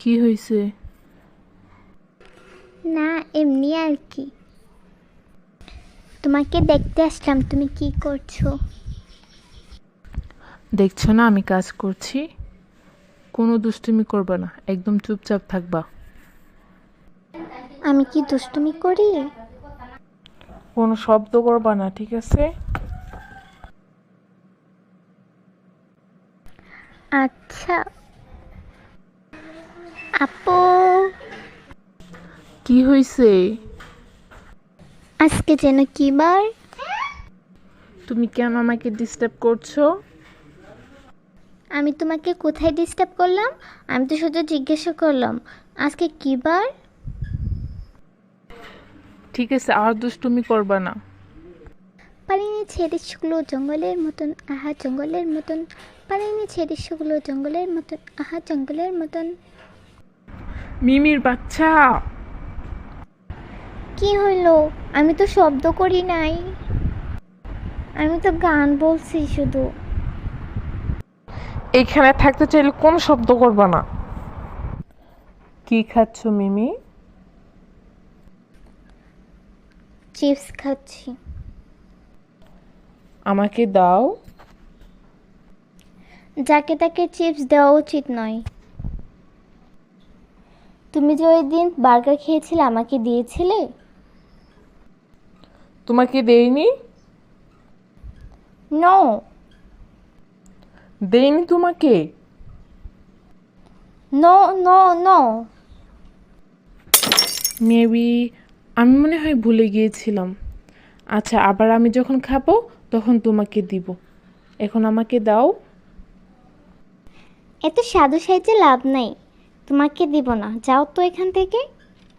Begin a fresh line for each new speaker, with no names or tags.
কি হয়েছে?
না, এমনি আর কি। তোমাকে দেখতে আসলাম, তুমি কি করছো?
দেখছো না আমি কাজ করছি। কোনো দুষ্টুমি করবে না, একদম চুপচাপ থাকবা।
আমি কি দুষ্টুমি করি?
কোনো শব্দ করবা না, ঠিক আছে?
আচ্ছা। আপু,
কি হয়েছে?
আজকে যেন কি বার?
তুমি কেন আমাকে ডিস্টার্ব করছো?
আমি তোমাকে কোথায় ডিস্টার্ব করলাম? আমি তো শুধু জিজ্ঞাসা করলাম আজকে কি বার।
ঠিক আছে, আর দুষ্টুমি করবা না।
পানিনি ছেড়েছগুলো জঙ্গলের মতন, আহা জঙ্গলের মতন। পানিনি ছেড়েছগুলো জঙ্গলের মতন, আহা জঙ্গলের মতন।
মিমির বাচ্চা!
কি হইলো? আমি তো শব্দ করি নাই, আমি তো গান বলছি শুধু।
এইখানে থাকতে চাইলে কোনো শব্দ করবা না। কি খাচ্ছ মিমি?
চিপস খাচ্ছি।
আমাকে দাও।
যাকে তাকে চিপস দেওয়া উচিত নয়। তুমি যে ওই দিন বার্গার খেয়েছিলে আমাকে দিয়েছিলে?
তোমাকে দেইনি?
নো।
দেইনি তোমাকে?
No no no.
মেবি আমি মনে হয় ভুলে গিয়েছিলাম। আচ্ছা, আবার আমি যখন খাবো তখন তোমাকে দিব। এখন আমাকে দাও।
এত সাধু সাইজে লাভ নাই, তোমাকে দিব না, যাও তো এখান থেকে।